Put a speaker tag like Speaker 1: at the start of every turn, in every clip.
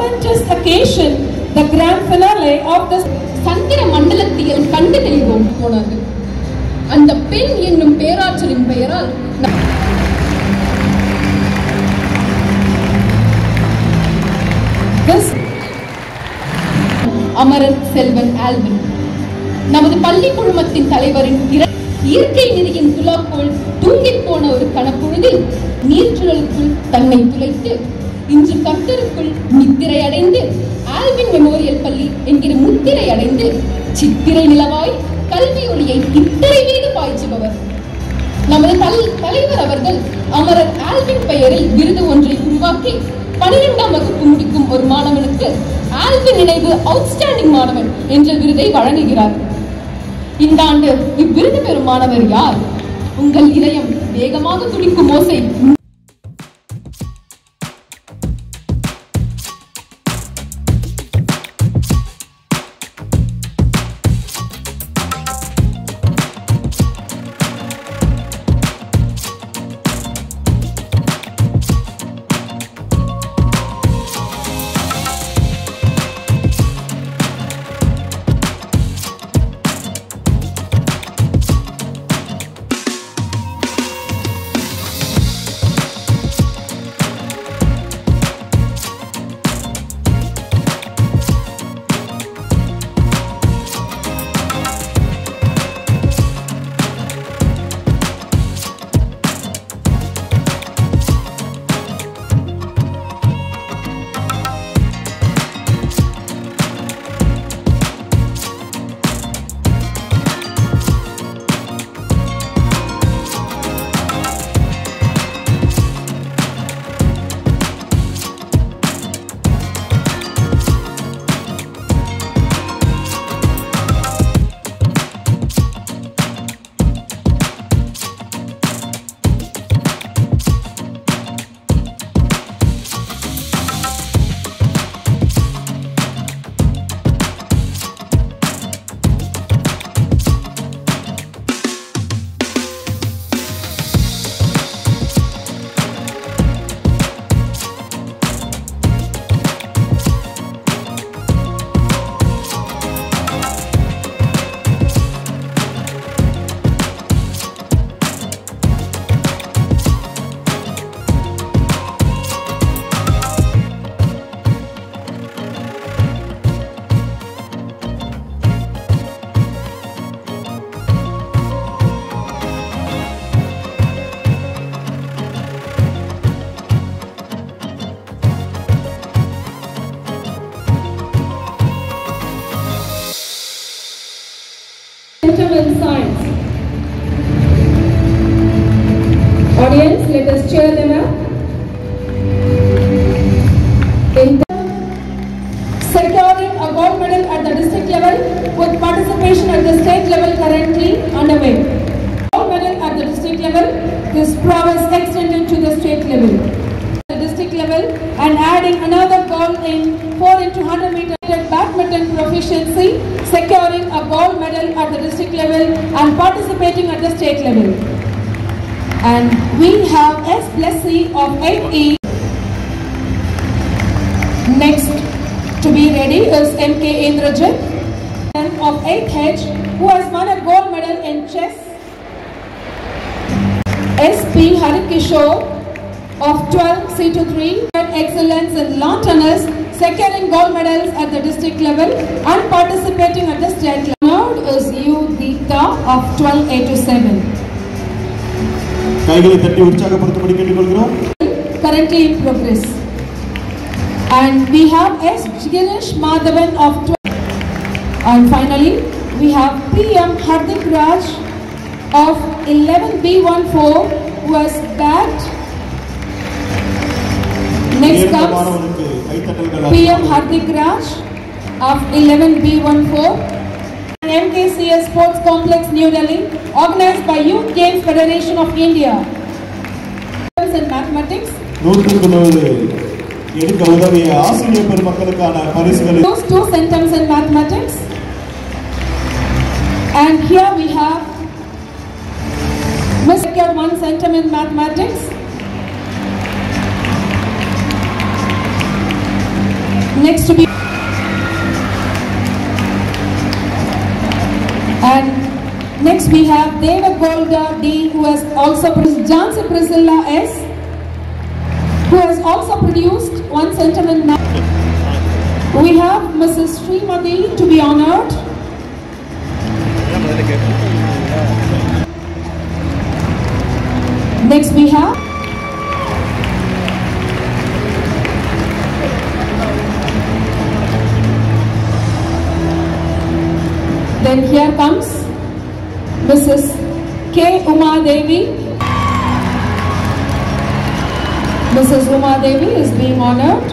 Speaker 1: momentous occasion, the grand finale of the
Speaker 2: சந்திர மண்டலத்தில் கண்டு தெளிவோம் போனார்கள். அந்த பெண் என்னும் பேராற்றலின் பெயரால் அமரர் செல்வன் ஆல்வின் நமது பள்ளி குழுமத்தின் தலைவரின் இயற்கை நிதியின் துலாக்கோள் தூங்கி போன ஒரு கணப்பொழுதில் நீர்ச்சுழலுக்குள் தன்னை துளைத்து இன்று கர்த்தருக்குள் நித்திரை அடைந்து ஆல்வின் மெமோரியல் பள்ளி என்கிற முத்திரை அடைந்து சித்திரை நிலவாய் கல்வி ஒளியை இத்தரை மீது பாய்ச்சுபவர் நமது தலைவர் அவர்கள் அமரர் ஆல்வின் பெயரில் விருது ஒன்றை உருவாக்கி 12ஆம் வகுப்பு முடிக்கும் ஒரு மாணவனுக்கு ஆல்வின் நினைவு அவுட்ஸ்டாண்டிங் மாணவன் என்ற விருதை வழங்குகிறார். இந்த ஆண்டு இவ்விருது பெறும் மாணவர் யார்? உங்கள் இதயம் வேகமாக துடிக்கும் ஓசை.
Speaker 1: In science. Audience, let us cheer them up. In securing a gold medal at the district level with participation at the state level currently underway. Gold medal at the district level, his prowess extended to the state level. The district level and adding another gold in 4x100 meter badminton proficiency, securing a gold medal at the district level and participating at the state level. And we have S. Blessy of 8E. Next to be ready is M.K. Indrajit of 8H who has won a gold medal in chess. S.P. Harikishore of 12C2-3 excellence in lawn tennis, securing gold medals at the district level and participating at the state level. Third is U. Deepta of 12A-7. Currently in progress. And we have S. Girish Madhavan of 12. And finally, we have P.M. Hardik Raj of 11B14 who has bagged. Next comes P.M. Hardik Raj of 11B14 MKCS Sports Complex New Delhi organized by Youth Games Federation of India. In mathematics. Those two centums in mathematics. And here we have Mr. 1 centum in mathematics. Next to be and next we have Deva Golda D, who has also produced Jansi Priscilla S, who has also produced one sentiment. We have Mrs. Srimati to be honored. Next we have then here comes Mrs. K. Uma Devi. Mrs. Uma Devi is being honored.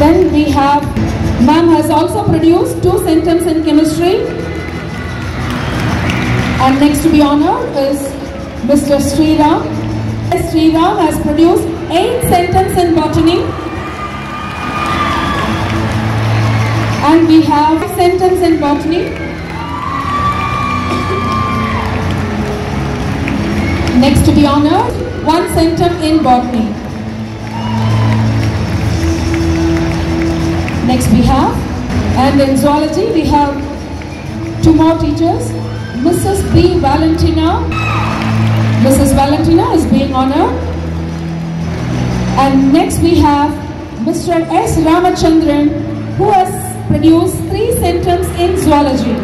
Speaker 1: Then we have, ma'am has also produced 2 sentences in chemistry. And next to be honored is Mr. Sriram. Sriram has produced 8 sentences in botany. And we have sentence in botany. Next to be honored, 1 sentence in botany. Next we have, and in zoology we have 2 more teachers. Mrs. B. Valentina. Mrs. Valentina is being honored. And next we have Mr. S. Ramachandran, who has produced 3 sentences in zoology.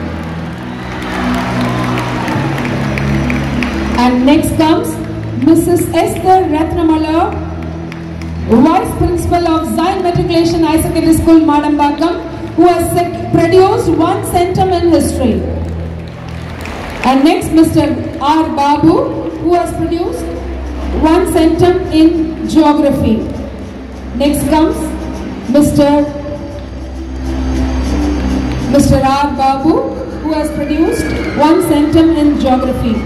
Speaker 1: And next comes Mrs. Esther Ratnamala, Vice Principal of Zion Matriculation High Secondary School, Madambakam, who has produced 1 sentence in history. And next Mr. R. Babu, who has produced 1 sentence in geography. Next comes Mr. R. Babu, who has produced 1 sentence in geography.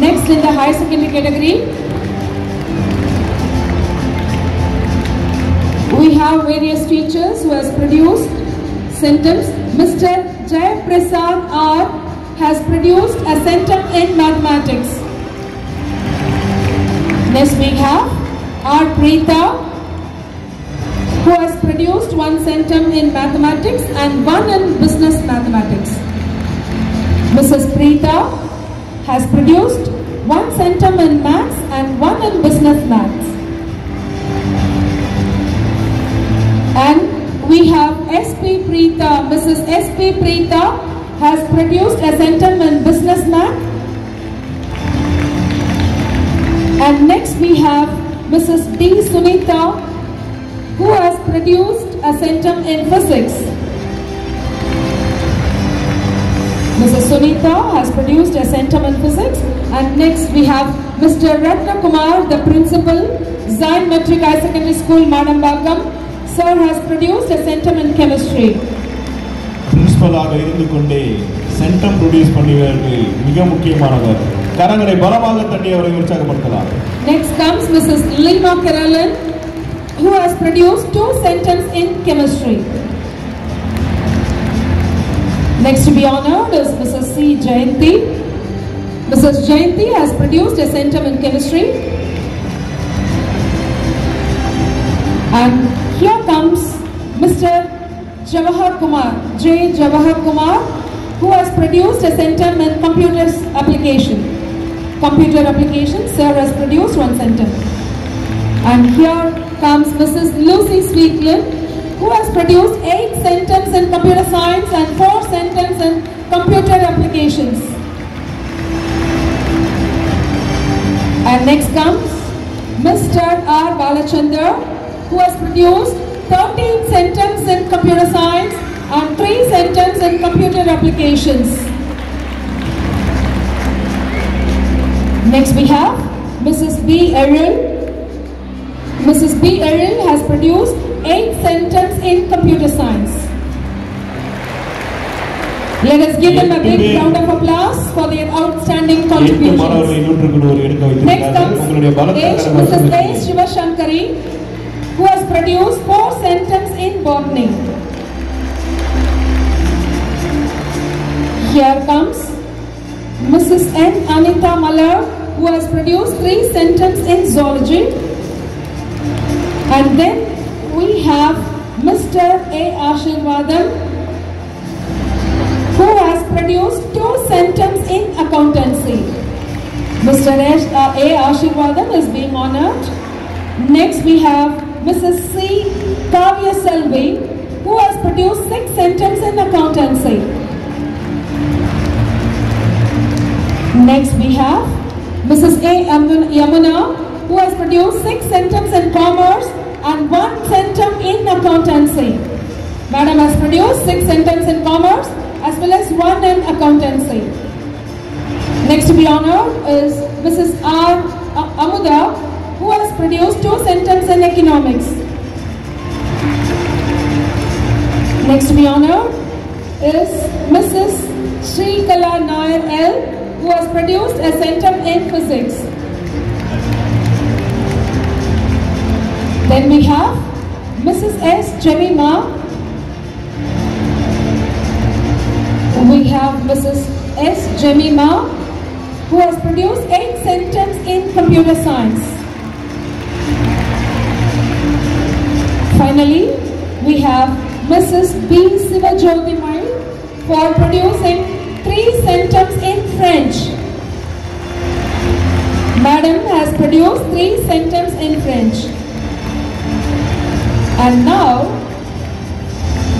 Speaker 1: Next in the high secondary category, we have various teachers who has produced sentence. Mr. Jay Prasad R has produced a sentence in mathematics. Next we have R. Preeta, who has produced 1 sentence in mathematics and 1 in business mathematics. Mrs. Preeta has produced 1 sentence in maths and 1 in business maths. And we have S.P. Preeta. Mrs. S.P. Preeta has produced a sentence in business math. And next we have Mrs. D. Sunita, who has produced a sentence in physics. Mrs. Sunita has produced a sentence in physics. And next we have Mr. Ratna Kumar, the principal, Zion Matric High Secondary School, Madambakam. Sir has produced a sentence in chemistry.
Speaker 3: பிரின்சிபலாக இருந்து கொண்டே centum produce பண்ணியவர்கள் மிக முக்கியமானவர். கரங்களை பலமாக தட்டி அவரை உற்சாகப்படுத்தலாம்.
Speaker 1: Next comes Mrs. Lima Keralan, who has produced 2 sentences in chemistry. Next to be honored is Mrs. C. Jayanti. Mrs. Jayanti has produced a sentence in chemistry. And here comes Mr. Jawahar Kumar, J. Jawahar Kumar, who has produced a sentence in computer application. Computer application, sir has produced 1 sentence. And here comes Mrs. Lucy Sweetland, who has produced 8 sentences in computer science and 4 sentences in computer applications. And next comes Mr. R. Balachandra, who has produced 13 sentences in computer science and 3 sentences in computer applications. Next we have Mrs. B. Errol. Mrs. B. Errol has produced 8 sentences in computer science. Let us give them a big round of applause for their outstanding contributions. Next comes Mrs. A. Shivashankari, who has produced 4 sentences in botany. Here comes Mrs. N. Anita Malar, who has produced 3 sentences in zoology. And then we have Mr. A. Ashirvadam, who has produced 2 centums in accountancy. Mr. A. Ashirvadam is being honored. Next we have Mrs. C. Kavya Selvi, who has produced 6 centums in accountancy. Next we have Mrs. A. Yamuna, who has produced 6 centums in commerce and 1 centum in accountancy. Madam has produced 6 centums in commerce as well as 1 in accountancy. Next to be honored is Mrs. R. Amuda, who has produced 2 centums in economics. Next to be honored is Mrs. Shrikala Nair L, who has produced a centum in physics. Then we have Mrs. S. Jemima. We have Mrs. S. Jemima, who has produced 8 centums in computer science. Finally, we have Mrs. B. Sivajyothimai for producing 3 centums in French. Madam has produced 3 centums in French. And now,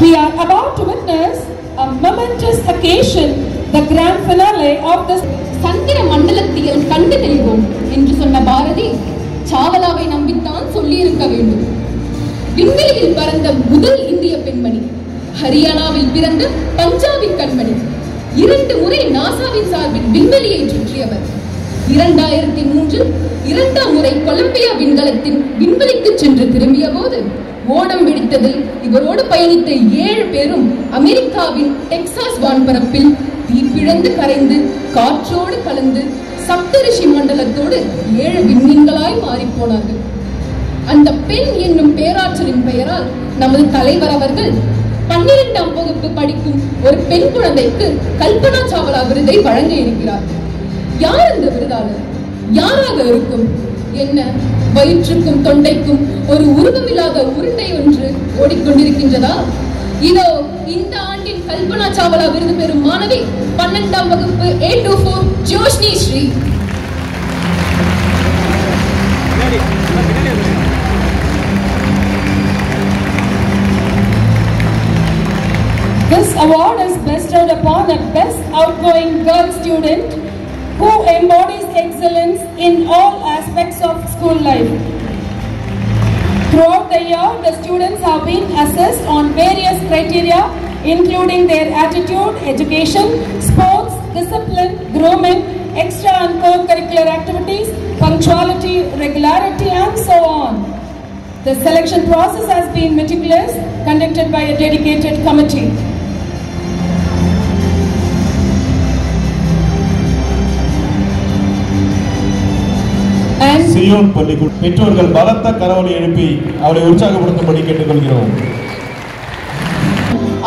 Speaker 1: we are about to witness a momentous occasion, the grand finale of this.
Speaker 2: சந்திர மண்டலத்தியல் கண்டு தெளிவோம் என்று சொன்ன பாரதி சாவலாவை நம்பித்தான் சொல்லியிருக்க வேண்டும். விண்வெளியில் பறந்த முதல் இந்திய பெண்மணி, ஹரியானாவில் பிறந்த பஞ்சாபி கண்மணி, 2 முறை நாசாவின் சார்பில் விண்வெளியை சுற்றியவர். 2003 2ஆம் முறை கொலம்பியா விண்கலத்தின் விண்வெளிக்கு சென்று திரும்பிய போது ஓடம் வெடித்ததில் இவரோடு பயணித்த 7 பேரும் அமெரிக்காவின் டெக்சாஸ் வான்பரப்பில் தீப்பிழந்து கரைந்து காற்றோடு கலந்து சப்தரிஷி மண்டலத்தோடு 7 விண்மீன்களாய் மாறிப்போனார்கள். அந்த பெண் என்னும் பேராற்றலின் பெயரால் நமது தலைவர் அவர்கள் 12ஆம் வகுப்பு படிக்கும் ஒரு பெண் குழந்தைக்கு கல்பனா சாவ்லா விருதை வழங்க இருக்கிறார். யார் அந்த விருதாளர்? யாராக இருக்கும்? என்ன, வயிற்றுக்கும் தொண்டைக்கும் ஒரு உருவமில்லாத உருண்டை ஒன்று ஓடிக்கொண்டிருக்கின்றதா? இதோ இந்த ஆண்டின் கல்பனா சாவ்லா விருது பெறும் மாணவி 12ஆம் வகுப்பு A24 Joshni Sri.
Speaker 1: This award is bestowed upon a best outgoing girl student who embodies excellence in all aspects of school life. Throughout the year, the students have been assessed on various criteria including their attitude, education, sports, discipline, grooming, extra and co-curricular activities, punctuality, regularity and so on. The selection process has been meticulous, conducted by a dedicated committee.
Speaker 3: Zion பள்ளிக்கூட பெற்றோர்கள் பலத்த கரவொலி எழுப்பி அவரை உற்சாகப்படுத்தும்படி கேட்டுக்கொள்கிறோம்.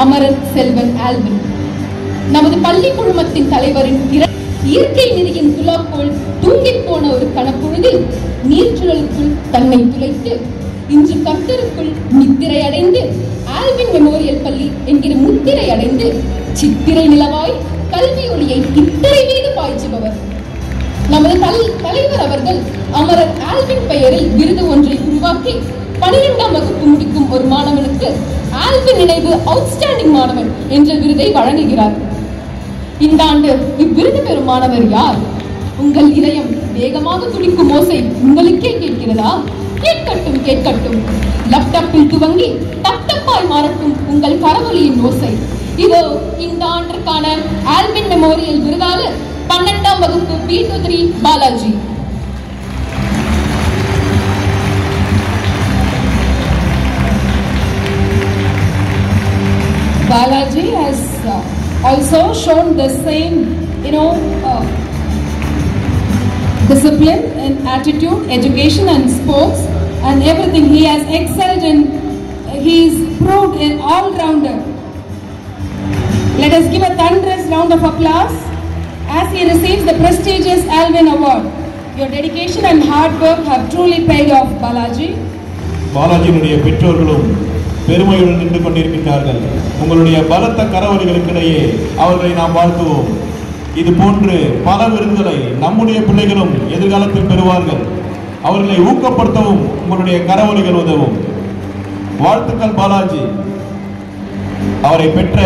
Speaker 2: அமரர் Selvan Alvin நமது பள்ளி குழுமத்தின் தலைவரின் இயற்கை நெறியின் துலாக்கோள் தூங்கிப் போன ஒரு கணப்பொழுதில் நீர்ச்சுழலுக்குள் தன்னை துளைத்து இன்று கர்த்தருக்குள் நித்திரை அடைந்து ஆல்வின் மெமோரியல் பள்ளி என்கிற முத்திரை அடைந்து சித்திரை நிலவாய் கல்வி ஒளியை இத்தரை மீது பாய்ச்சுபவர் நமது தலைவர் அவர்கள் அமரர் ஆல்வின் பெயரில் விருது ஒன்றை உருவாக்கி 12ஆம் வகுப்பு முடிக்கும் ஒரு மாணவனுக்கு ஆல்வின் நினைவு அவுட்ஸ்டாண்டிங் மாணவன் என்ற விருதை வழங்குகிறார். இந்த ஆண்டு இவ்விருது பெறும் மாணவர் யார்? உங்கள் இதயம் வேகமாக துடிக்கும் ஓசை உங்களுக்கே கேட்கிறதா? கேட்கட்டும் கேட்கட்டும். லேப்டாப்பில் துவங்கி டப்டப்பாய் மாறட்டும் உங்கள் கரவொலியின் ஓசை. இதோ இந்த ஆண்டிற்கான ஆல்வின் மெமோரியல் விருதாளர் 12ஆம் வகுப்பு B23 Balaji.
Speaker 1: Balaji has also shown the same, discipline in attitude, education and sports and everything. He has excelled in, he is proved an all-rounder. Let us give a thunderous round of applause as he receives the prestigious Alvin Award. Your dedication and hard work have truly paid off, Balaji.
Speaker 3: பாலாஜியினுடைய பெற்றோர்களும் பெருமையுடன் நின்று கொண்டிருக்கின்றார்கள். உங்களுடைய பலத்த கரவொலிகளுக்கிடையே அவர்களை நாம் வாழ்த்துவோம். இது போன்று பல விருதுகளை நம்முடைய பிள்ளைகளும் எதிர்காலத்தில் பெறுவார்கள். அவர்களை ஊக்கப்படுத்தவும் உங்களுடைய கரவொலிகள் உதவும். வாழ்த்துக்கள் பாலாஜி. அவரை பெற்ற